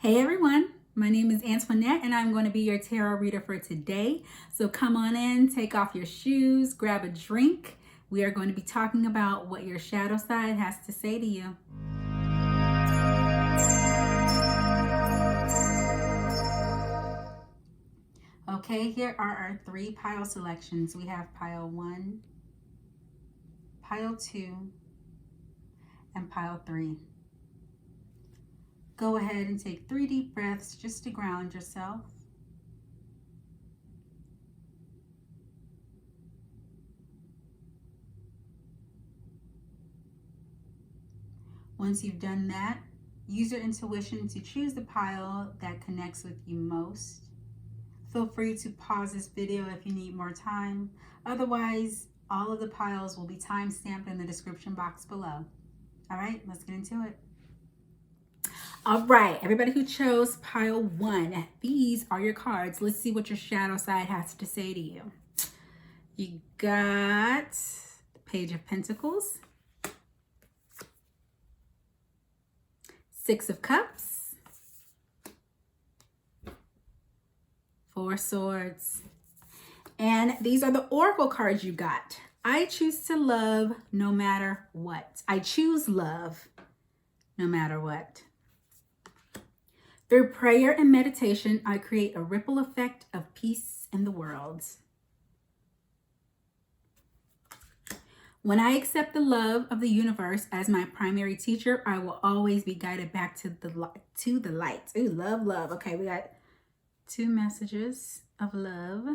Hey everyone, my name is Antoinette and I'm going to be your tarot reader for today. So come on in, take off your shoes, grab a drink. We are going to be talking about what your shadow side has to say to you. Okay, here are our 3 pile selections. We have pile 1, pile 2, and pile 3. Go ahead and take 3 deep breaths just to ground yourself. Once you've done that, use your intuition to choose the pile that connects with you most. Feel free to pause this video if you need more time. Otherwise, all of the piles will be time-stamped in the description box below. All right, let's get into it. All right, everybody who chose pile 1, these are your cards. Let's see what your shadow side has to say to you. You got the Page of Pentacles, 6 of Cups, 4 Swords, and these are the Oracle cards you got. I choose to love no matter what. I choose love no matter what. Through prayer and meditation, I create a ripple effect of peace in the world. When I accept the love of the universe as my primary teacher, I will always be guided back to the light. Ooh, love, love. Okay, we got 2 messages of love.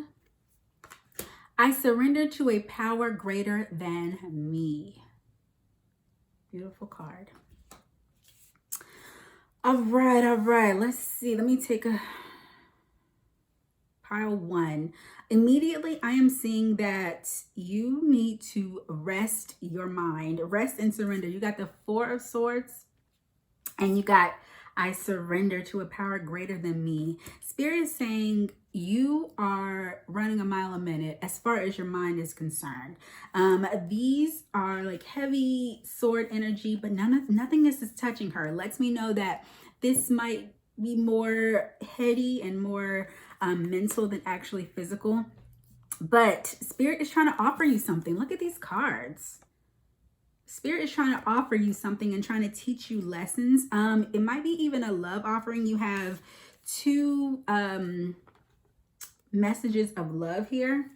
I surrender to a power greater than me. Beautiful card. All right. Let's see. Let me take a pile 1. Immediately, I am seeing that you need to rest your mind, rest and surrender. You got the 4 of Swords and you got I surrender to a power greater than me. Spirit is saying you are running a mile a minute as far as your mind is concerned. These are like heavy sword energy, but nothingness is touching her. Lets me know that this might be more heady and more mental than actually physical. But Spirit is trying to offer you something. Look at these cards. Spirit is trying to offer you something and trying to teach you lessons. It might be even a love offering. You have 2 messages of love here.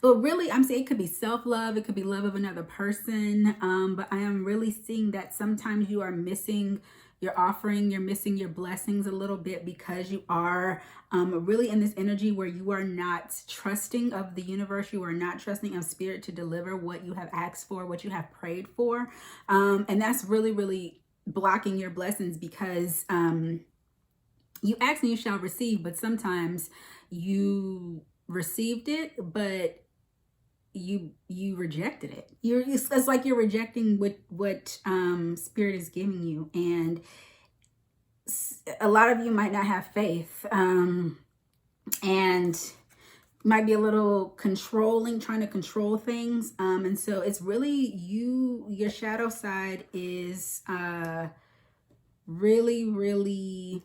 But really, I'm saying it could be self-love. It could be love of another person. But I am really seeing that sometimes you are missing your offering. You're missing your blessings a little bit because you are really in this energy where you are not trusting of the universe. You are not trusting of Spirit to deliver what you have asked for, what you have prayed for. And that's really, really blocking your blessings because you ask and you shall receive, but sometimes you received it, but you rejected it. It's like you're rejecting what Spirit is giving you, and a lot of you might not have faith, and might be a little controlling, trying to control things, and so it's really your shadow side is really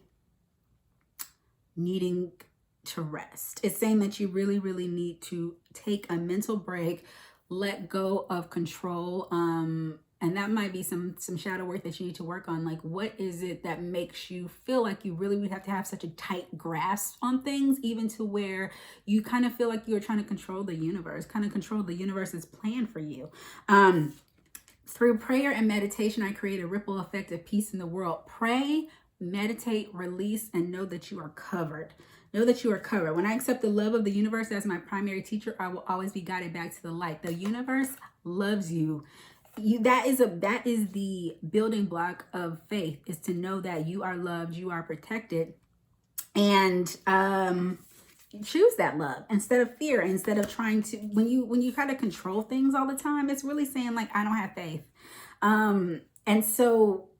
needing to rest. It's saying that you really need to take a mental break, let go of control, and that might be some shadow work that you need to work on. Like, what is it that makes you feel like you really would have to have such a tight grasp on things, even to where you kind of feel like you're trying to control the universe, kind of control the universe's plan for you. Through prayer and meditation, I create a ripple effect of peace in the world. Pray, meditate, release, and know that you are covered. Know that you are covered. When I accept the love of the universe as my primary teacher, I will always be guided back to the light. The universe loves you. That is the building block of faith, is to know that you are loved, you are protected, and choose that love instead of fear, instead of trying to, when you try to control things all the time, it's really saying like, I don't have faith. And so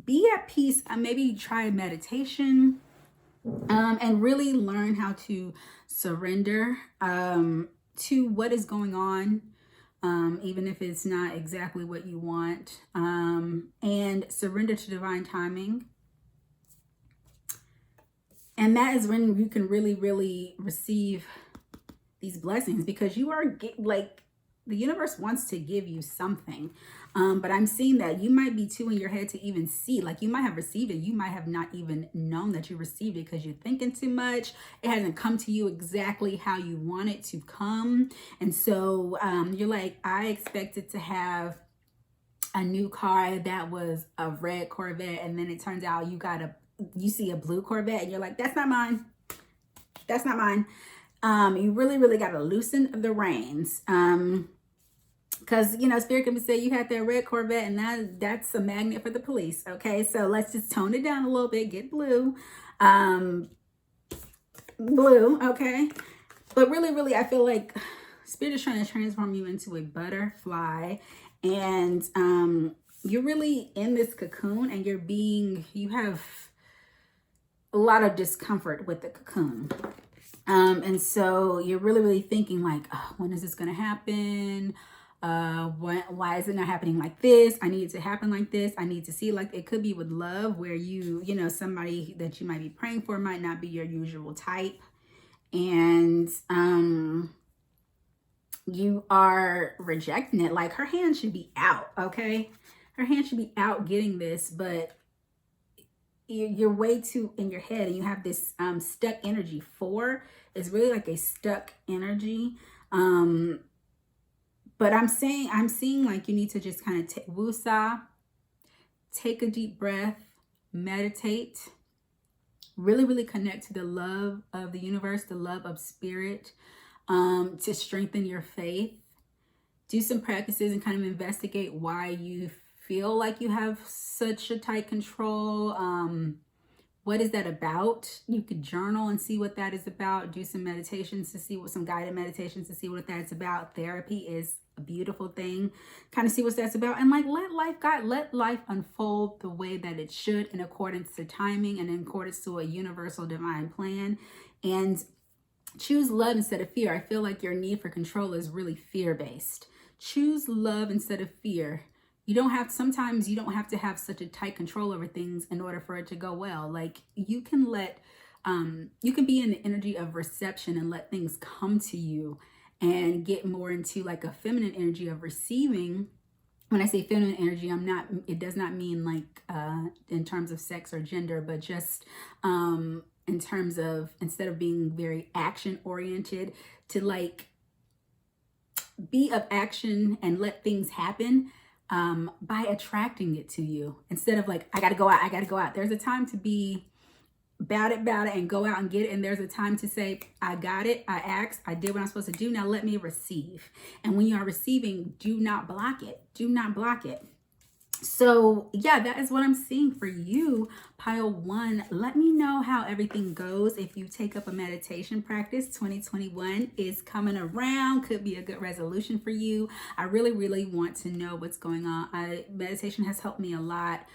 be at peace. Maybe try meditation, and really learn how to surrender to what is going on, even if it's not exactly what you want, and surrender to divine timing. And that is when you can really, really receive these blessings, because you are like, the universe wants to give you something. But I'm seeing that you might be too in your head to even see, like you might have received it. You might have not even known that you received it because you're thinking too much. It hasn't come to you exactly how you want it to come. And so you're like, I expected to have a new car that was a red Corvette. And then it turns out you see a blue Corvette and you're like, that's not mine. That's not mine. You really, really got to loosen the reins. Because, you know, Spirit can say you had that red Corvette and that's a magnet for the police. Okay, so let's just tone it down a little bit. Get blue. Blue, okay? But really, really, I feel like Spirit is trying to transform you into a butterfly. And you're really in this cocoon and you have a lot of discomfort with the cocoon. And so you're really, really thinking like, oh, when is this going to happen? Why is it not happening like this? I need it to happen like this. I need to see, like, it could be with love where you know, somebody that you might be praying for might not be your usual type. And, you are rejecting it. Like, her hand should be out. Okay. Her hand should be out getting this, but you're way too in your head and you have this stuck energy. 4 is really like a stuck energy. But I'm seeing like you need to just kind of woosah, take a deep breath, meditate, really, really connect to the love of the universe, the love of spirit, to strengthen your faith. Do some practices and kind of investigate why you feel like you have such a tight control. What is that about? You could journal and see what that is about. Do some meditations to see some guided meditations to see what that's about. Therapy is a beautiful thing. Kind of see what that's about. And like, let life unfold the way that it should, in accordance to timing and in accordance to a universal divine plan. And choose love instead of fear. I feel like your need for control is really fear-based. Choose love instead of fear. Sometimes you don't have to have such a tight control over things in order for it to go well. Like, you can you can be in the energy of reception and let things come to you and get more into like a feminine energy of receiving. When I say feminine energy, it does not mean like in terms of sex or gender, but just in terms of, instead of being very action oriented, to like be of action and let things happen by attracting it to you, instead of like, I gotta go out. There's a time to be about it and go out and get it. And there's a time to say, I got it, I asked, I did what I'm supposed to do, now let me receive. And when you are receiving, do not block it. Do not block it. So yeah, that is what I'm seeing for you, pile 1. Let me know how everything goes. If you take up a meditation practice, 2021 is coming around. Could be a good resolution for you. I really, really want to know what's going on. Meditation has helped me a lot.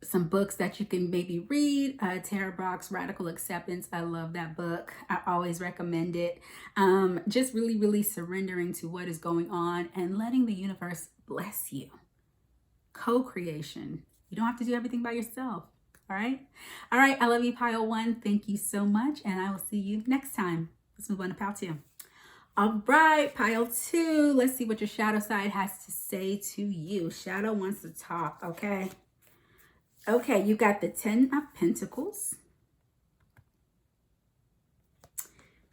Some books that you can maybe read. Tara Brach's Radical Acceptance. I love that book. I always recommend it. Just really, really surrendering to what is going on and letting the universe bless you. Co-creation. You don't have to do everything by yourself. All right. All right. I love you, pile 1. Thank you so much. And I will see you next time. Let's move on to pile 2. All right, pile 2. Let's see what your shadow side has to say to you. Shadow wants to talk. Okay. Okay, you got the 10 of Pentacles.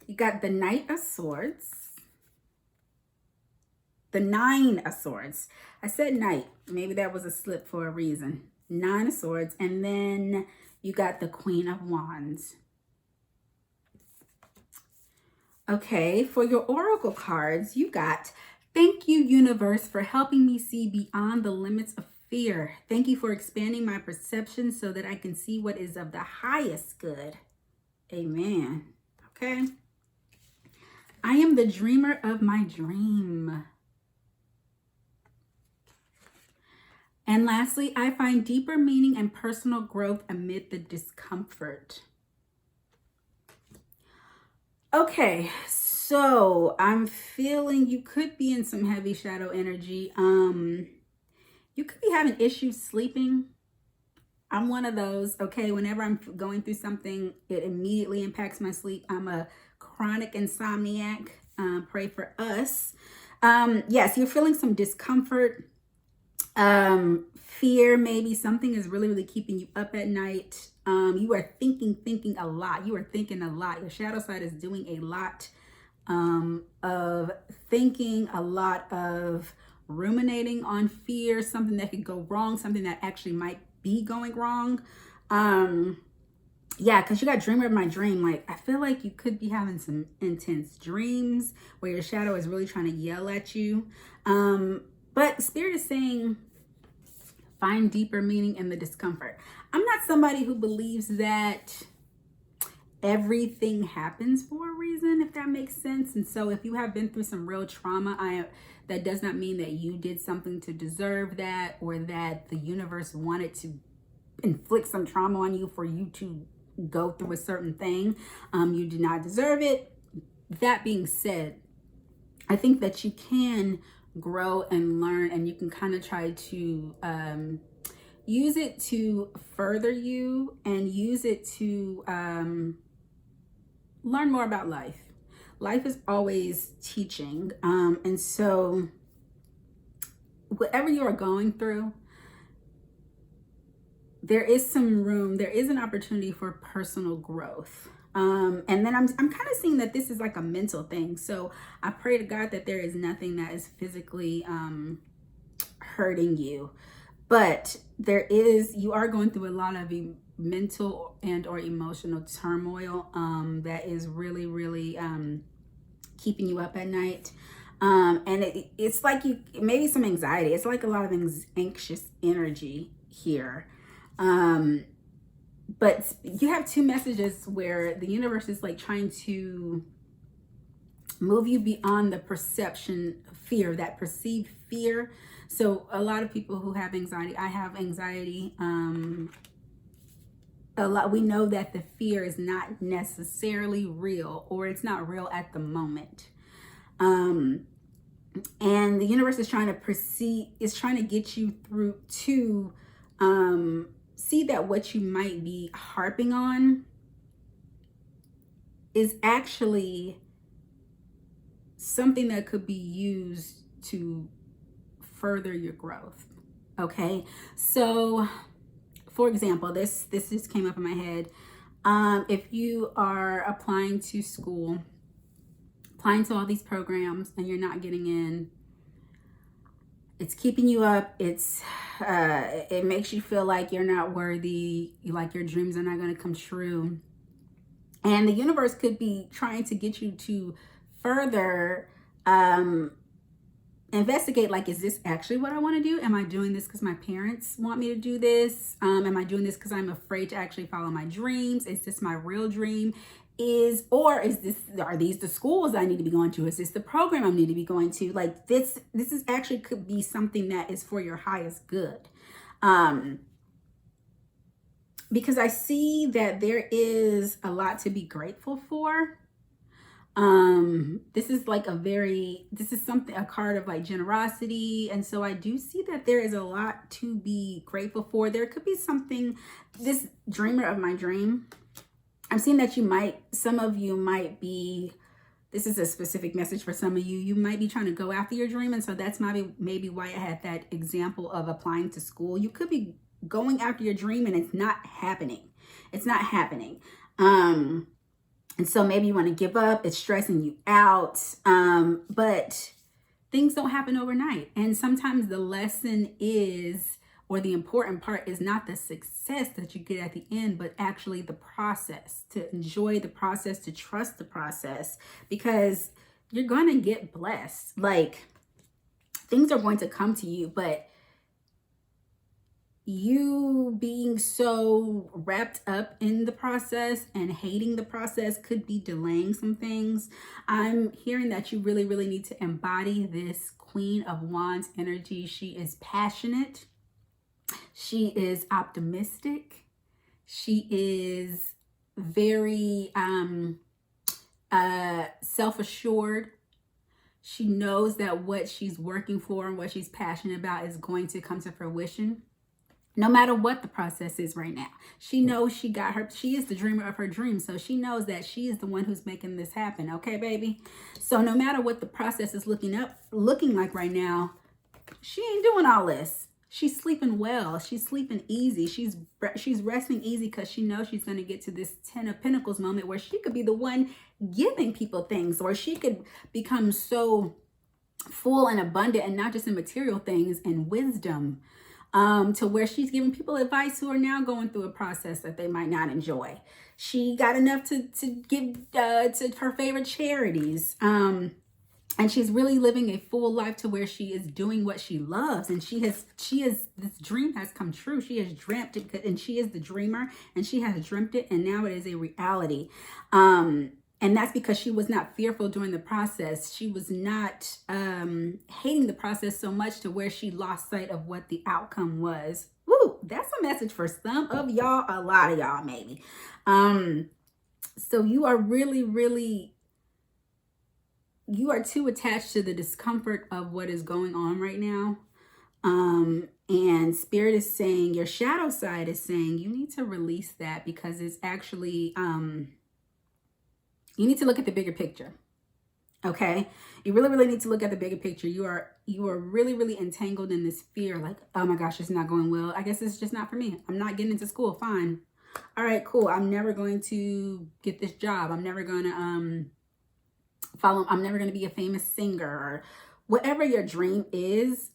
You got the Knight of Swords. The 9 of Swords. I said Knight. Maybe that was a slip for a reason. 9 of Swords. And then you got the Queen of Wands. Okay, for your Oracle cards, you got, thank you, universe, for helping me see beyond the limits of fear. Thank you for expanding my perception so that I can see what is of the highest good. Amen. Okay. I am the dreamer of my dream. And lastly, I find deeper meaning and personal growth amid the discomfort. Okay, so I'm feeling you could be in some heavy shadow energy. You could be having issues sleeping. I'm one of those, okay? Whenever I'm going through something, it immediately impacts my sleep. I'm a chronic insomniac. Pray for us. Yes, you're feeling some discomfort, fear, maybe something is really, really keeping you up at night. You are thinking a lot. You are thinking a lot. Your shadow side is doing a lot of thinking, a lot of ruminating on fear, something that could go wrong, something that actually might be going wrong. Yeah, because you got dreamer of my dream. Like, I feel like you could be having some intense dreams where your shadow is really trying to yell at you. But Spirit is saying, find deeper meaning in the discomfort. I'm not somebody who believes that everything happens for a reason, if that makes sense. And so if you have been through some real trauma, that does not mean that you did something to deserve that, or that the universe wanted to inflict some trauma on you for you to go through a certain thing. You do not deserve it. That being said, I think that you can grow and learn, and you can kind of try to use it to further you, and use it to learn more about life. Life is always teaching. And so whatever you are going through, there is some room, there is an opportunity for personal growth. And then I'm kind of seeing that this is like a mental thing. So I pray to God that there is nothing that is physically hurting you, but you are going through a lot of mental and or emotional turmoil that is really, really keeping you up at night. And it's like maybe some anxiety. It's like a lot of anxious energy here. But you have two messages where the universe is like trying to move you beyond the perception fear, that perceived fear. So a lot of people who have anxiety, I have anxiety. We know that the fear is not necessarily real, or it's not real at the moment. And the universe is trying to get you through to see that what you might be harping on is actually something that could be used to further your growth. Okay, so for example, this just came up in my head. If you are applying to school, applying to all these programs, and you're not getting in, it's keeping you up. It makes you feel like you're not worthy, like your dreams are not going to come true. And the universe could be trying to get you to further investigate, like, is this actually what I want to do? Am I doing this because my parents want me to do this? Am I doing this because I'm afraid to actually follow my dreams? Is this my real dream? Are these the schools I need to be going to? Is this the program I need to be going to? Like, this is actually could be something that is for your highest good. Because I see that there is a lot to be grateful for. This is like a card of like generosity. And so I do see that there is a lot to be grateful for. There could be something, this dreamer of my dream, I'm seeing that some of you might be, this is a specific message for some of you. You might be trying to go after your dream. And so that's maybe why I had that example of applying to school. You could be going after your dream and it's not happening. It's not happening. And so maybe you want to give up. It's stressing you out. But things don't happen overnight. And sometimes the lesson is, or the important part is not the success that you get at the end, but actually the process, to enjoy the process, to trust the process, because you're going to get blessed. Like, things are going to come to you, but you being so wrapped up in the process and hating the process could be delaying some things. I'm hearing that you really, really need to embody this Queen of Wands energy. She is passionate. She is optimistic. She is very self-assured. She knows that what she's working for and what she's passionate about is going to come to fruition. No matter what the process is right now. She knows she is the dreamer of her dreams. So she knows that she is the one who's making this happen. Okay, baby? So no matter what the process is looking like right now, she ain't doing all this. She's sleeping well. She's sleeping easy. She's resting easy because she knows she's going to get to this 10 of Pentacles moment where she could be the one giving people things, or she could become so full and abundant, and not just in material things, and wisdom, to where she's giving people advice who are now going through a process that they might not enjoy. She got enough to give to her favorite charities. And she's really living a full life to where she is doing what she loves. And this dream has come true. She has dreamt it, and she is the dreamer, and she has dreamt it, and now it is a reality. And that's because she was not fearful during the process. She was not hating the process so much to where she lost sight of what the outcome was. Woo, that's a message for some of y'all, a lot of y'all maybe. So you are really, you are too attached to the discomfort of what is going on right now. And Spirit is saying, your shadow side is saying, you need to release that, because it's actually, you need to look at the bigger picture. Okay. You really need to look at the bigger picture. You are really entangled in this fear. Like, oh my gosh, it's not going well. I guess it's just not for me. I'm not getting into school. Fine. All right, cool. I'm never going to get this job. I'm never going to, I'm never going to be a famous singer, or whatever your dream is.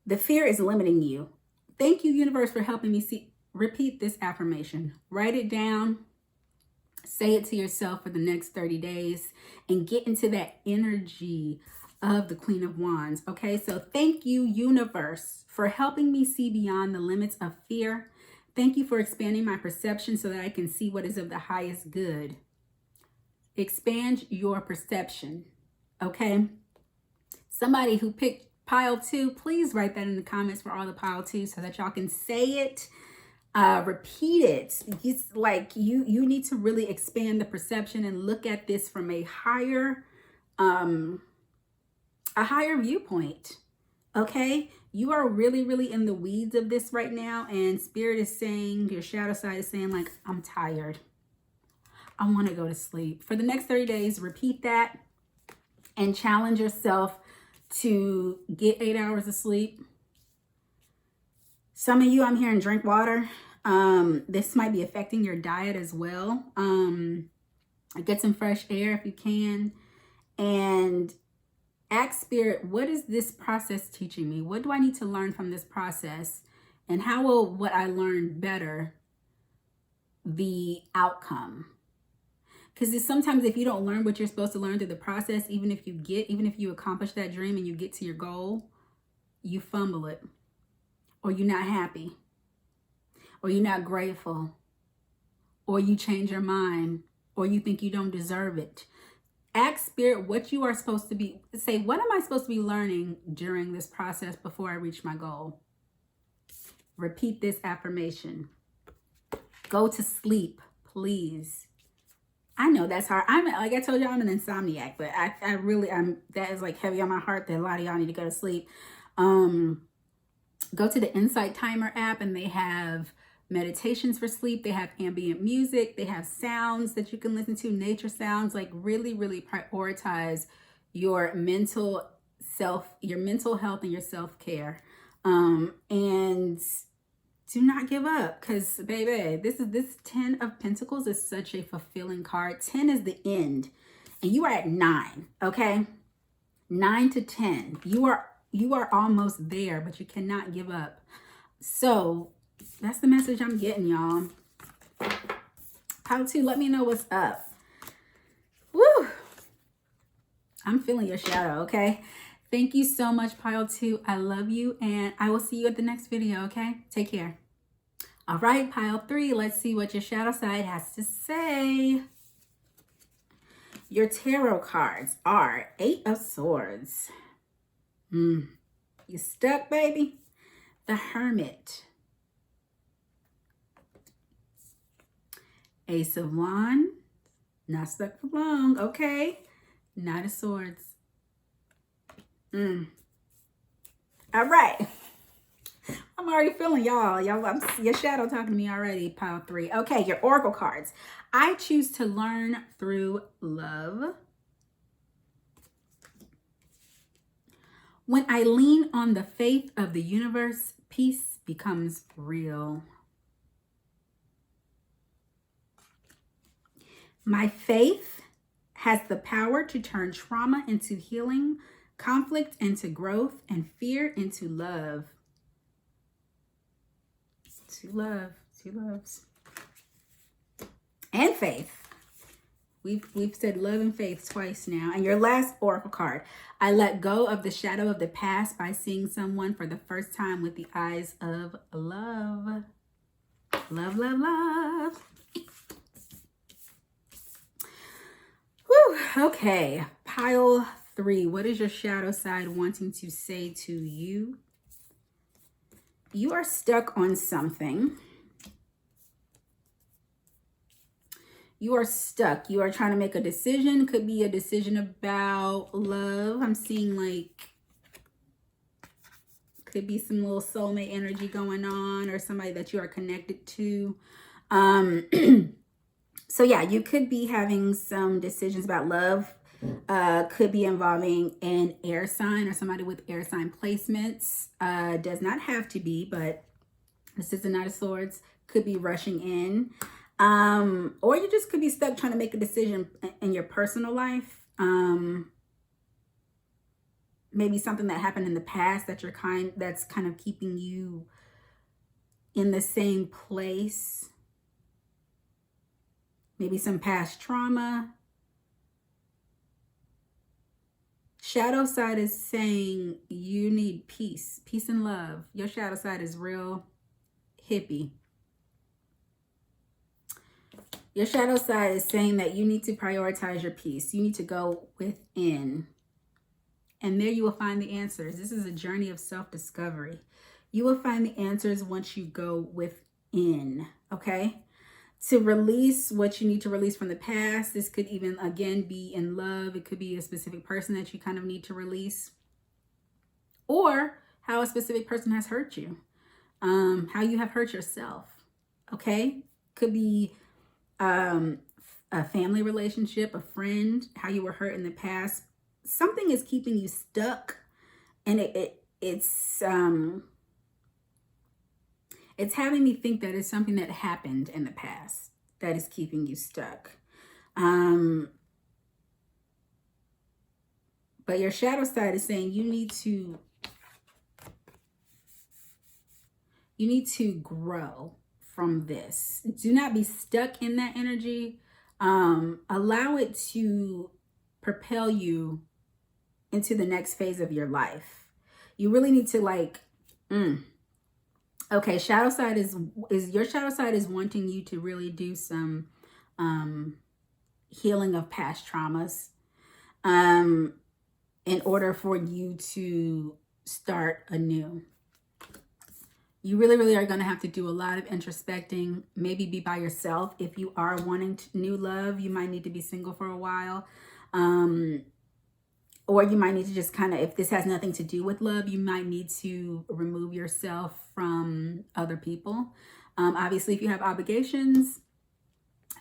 The fear is limiting you. Thank you, universe, for helping me repeat this affirmation. Write it down. Say it to yourself for the next 30 days and get into that energy of the Queen of Wands. Okay, so thank you, universe, for helping me see beyond the limits of fear. Thank you for expanding my perception so that I can see what is of the highest good. Expand your perception. Okay, somebody who picked pile 2, please write that in the comments for all the pile 2 so that y'all can say it. Repeat it. It's like you need to really expand the perception and look at this from a higher viewpoint. Okay, you are really in the weeds of this right now, and Spirit is saying, your shadow side is saying, like, I'm tired. I want to go to sleep. For the next 30 days, repeat that and challenge yourself to get 8 hours of sleep. Some of you, I'm hearing, drink water. This might be affecting your diet as well. Get some fresh air if you can. And ask Spirit, what is this process teaching me? What do I need to learn from this process? And how will what I learn better the outcome? Because sometimes if you don't learn what you're supposed to learn through the process, even if you accomplish that dream and you get to your goal, you fumble it. Or you're not happy, or you're not grateful, or you change your mind, or you think you don't deserve it. Ask Spirit what you are supposed to be, say, what am I supposed to be learning during this process before I reach my goal? Repeat this affirmation. Go to sleep, please. I know that's hard. Like I told you, I'm an insomniac, but that is like heavy on my heart that a lot of y'all need to go to sleep. Go to the Insight Timer app, and they have meditations for sleep. They have ambient music. They have sounds that you can listen to, nature sounds. Like really prioritize your mental health and your self-care. And do not give up, because baby, this 10 of Pentacles is such a fulfilling card. 10 is the end, and you are at 9. Okay, 9 to 10. You are almost there, but you cannot give up. So that's the message I'm getting, y'all. Pile 2, let me know what's up. Woo! I'm feeling your shadow, okay? Thank you so much, Pile 2. I love you, and I will see you at the next video, okay? Take care. All right, Pile 3, let's see what your shadow side has to say. Your tarot cards are 8 of Swords. You stuck, baby? The Hermit. Ace of Wands. Not stuck for long. Okay. Knight of Swords. All right. I'm already feeling y'all. Your shadow talking to me already, pile 3. Okay, your oracle cards. I choose to learn through love. When I lean on the faith of the universe, peace becomes real. My faith has the power to turn trauma into healing, conflict into growth, and fear into love. 2 loves. And faith. We've said love and faith twice now. And your last oracle card. I let go of the shadow of the past by seeing someone for the first time with the eyes of love. Love, love, love. Whew. Okay. Pile 3. What is your shadow side wanting to say to you? You are stuck on something. You are stuck. You are trying to make a decision. Could be a decision about love. I'm seeing like, could be some little soulmate energy going on, or somebody that you are connected to. So yeah, you could be having some decisions about love. Could be involving an air sign or somebody with air sign placements. Does not have to be, but this is the Knight of Swords. Could be rushing in. Or you just could be stuck trying to make a decision in your personal life. Maybe something that happened in the past that's kind of keeping you in the same place. Maybe some past trauma. Shadow side is saying you need peace, peace and love. Your shadow side is real hippie. Your shadow side is saying that you need to prioritize your peace. You need to go within. And there you will find the answers. This is a journey of self-discovery. You will find the answers once you go within, okay? To release what you need to release from the past. This could even, again, be in love. It could be a specific person that you kind of need to release. Or how a specific person has hurt you. How you have hurt yourself, okay? Could be a family relationship, a friend, how you were hurt in the past. Something is keeping you stuck, and it's having me think that it's something that happened in the past that is keeping you stuck. But your shadow side is saying you need to grow from this. Do not be stuck in that energy. Allow it to propel you into the next phase of your life. You really need to okay, shadow side is your shadow side is wanting you to really do some healing of past traumas in order for you to start anew. You really, really are going to have to do a lot of introspecting, maybe be by yourself. If you are wanting new love, you might need to be single for a while. Or you might need to just kind of, if this has nothing to do with love, you might need to remove yourself from other people. Obviously, if you have obligations,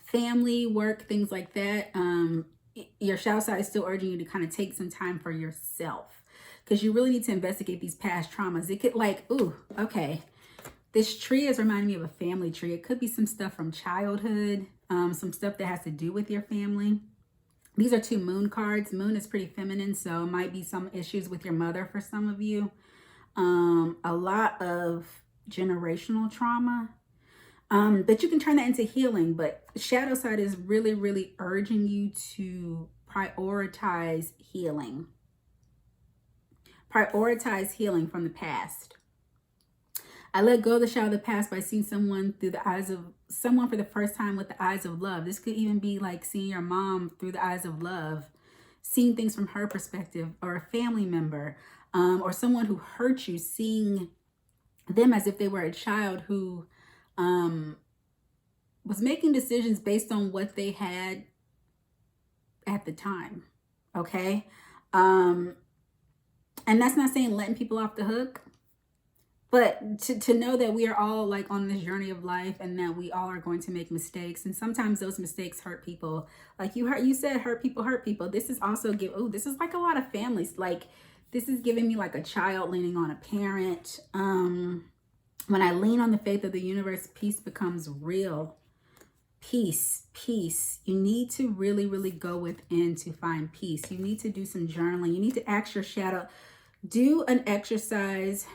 family, work, things like that, your shadow side is still urging you to kind of take some time for yourself. Because you really need to investigate these past traumas. It could okay. This tree is reminding me of a family tree. It could be some stuff from childhood, some stuff that has to do with your family. These are 2 moon cards. Moon is pretty feminine, so it might be some issues with your mother for some of you. A lot of generational trauma. But you can turn that into healing. But the shadow side is really, really urging you to prioritize healing. Prioritize healing from the past. I let go of the shadow of the past by seeing someone through the eyes of someone for the first time with the eyes of love. This could even be like seeing your mom through the eyes of love, seeing things from her perspective, or a family member, or someone who hurt you, seeing them as if they were a child who was making decisions based on what they had at the time. Okay. And that's not saying letting people off the hook. But to know that we are all like on this journey of life, and that we all are going to make mistakes, and sometimes those mistakes hurt people. Like you said, hurt people. This is also this is like a lot of families. Like this is giving me like a child leaning on a parent. When I lean on the faith of the universe, peace becomes real. Peace. You need to really, really go within to find peace. You need to do some journaling. You need to ask your shadow. Do an exercise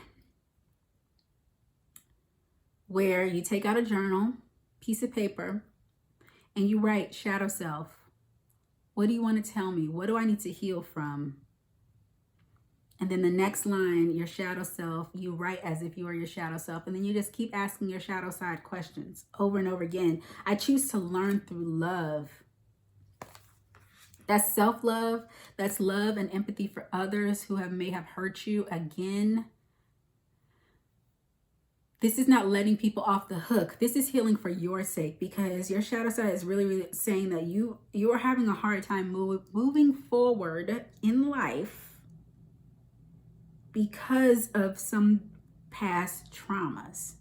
where you take out a journal, piece of paper, and you write, shadow self, what do you want to tell me? What do I need to heal from? And then the next line, your shadow self, you write as if you are your shadow self. And then you just keep asking your shadow side questions over and over again. I choose to learn through love. That's self-love. That's love and empathy for others who may have hurt you. Again, this is not letting people off the hook. This is healing for your sake, because your shadow side is really, really saying that you are having a hard time moving forward in life because of some past traumas.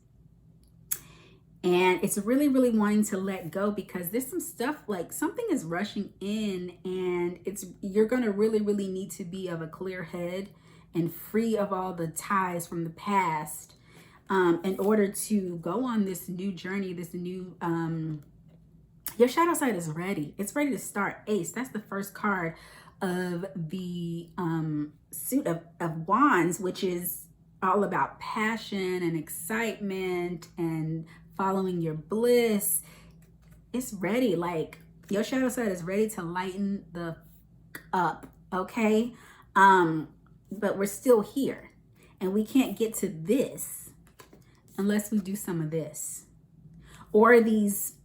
And it's really, really wanting to let go, because there's some stuff, like something is rushing in, and you're going to really, really need to be of a clear head and free of all the ties from the past in order to go on this new journey, this new, your shadow side is ready. It's ready to start. Ace, that's the first card of the suit of wands, which is all about passion and excitement and following your bliss. It's ready. Like your shadow side is ready to lighten the up. Okay. But we're still here, and we can't get to this unless we do some of this, or these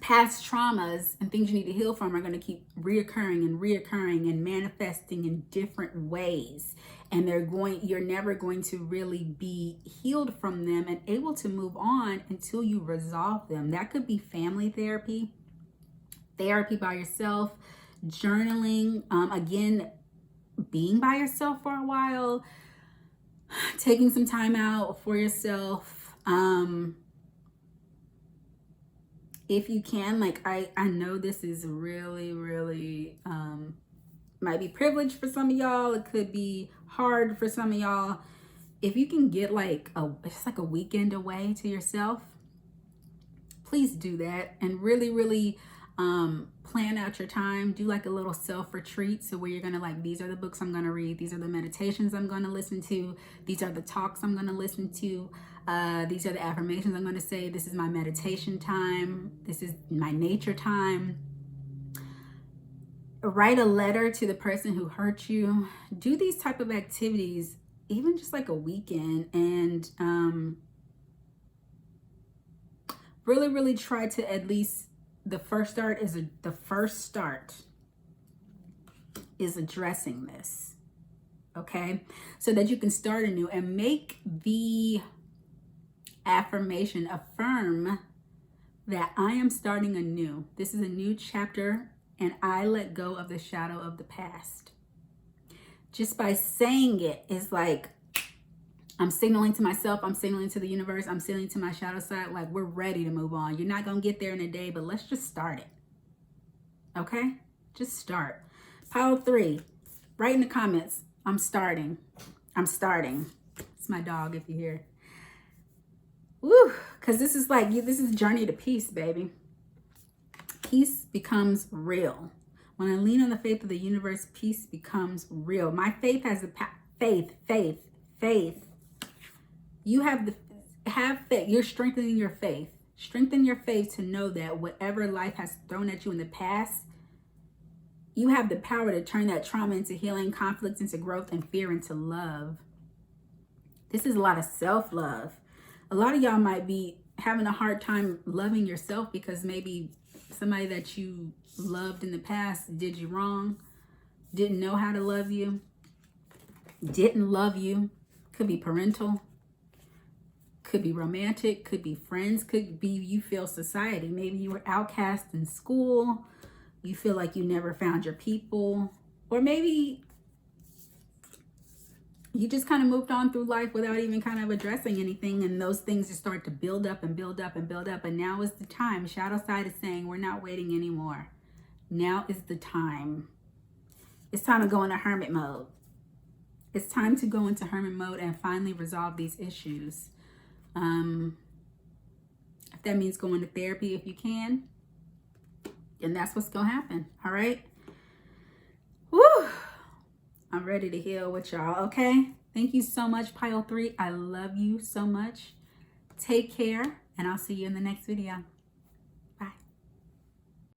past traumas and things you need to heal from are going to keep reoccurring and manifesting in different ways, and you're never going to really be healed from them and able to move on until you resolve them. That could be family therapy by yourself, journaling, again, being by yourself for a while, taking some time out for yourself. If you can, like I know this is really, really might be privileged for some of y'all. It could be hard for some of y'all. If you can get it's like a weekend away to yourself, please do that, and really, really plan out your time. Do like a little self-retreat, so where you're gonna these are the books I'm gonna read, these are the meditations I'm gonna listen to, these are the talks I'm gonna listen to, these are the affirmations I'm gonna say. This is my meditation time, this is my nature time. Write a letter to the person who hurt you. Do these type of activities, even just like a weekend, and really, really try to at least, the first start is addressing this, okay? So that you can start anew and make the affirmation, affirm that I am starting anew. This is a new chapter, and I let go of the shadow of the past. Just by saying it is like, I'm signaling to myself, I'm signaling to the universe, I'm signaling to my shadow side, like we're ready to move on. You're not going to get there in a day, but let's just start it. Okay? Just start. Pile 3, write in the comments, I'm starting. It's my dog if you hear. Woo! Because this is this is journey to peace, baby. Peace becomes real. When I lean on the faith of the universe, peace becomes real. My faith has the faith. You have faith. You're strengthening your faith. Strengthen your faith to know that whatever life has thrown at you in the past, you have the power to turn that trauma into healing, conflict into growth, and fear into love. This is a lot of self-love. A lot of y'all might be having a hard time loving yourself because maybe somebody that you loved in the past did you wrong, didn't know how to love you, didn't love you. Could be parental, could be romantic, could be friends, could be you feel society. Maybe you were outcast in school, you feel like you never found your people, or maybe you just kind of moved on through life without even kind of addressing anything, and those things just start to build up and build up and build up. And now is the time. Shadow side is saying we're not waiting anymore. Now is the time. It's time to go into hermit mode. It's time to go into hermit mode and finally resolve these issues. If that means going to therapy, if you can, then that's what's gonna happen. All right. Woo! I'm ready to heal with y'all. Okay. Thank you so much, Pile 3. I love you so much. Take care, and I'll see you in the next video.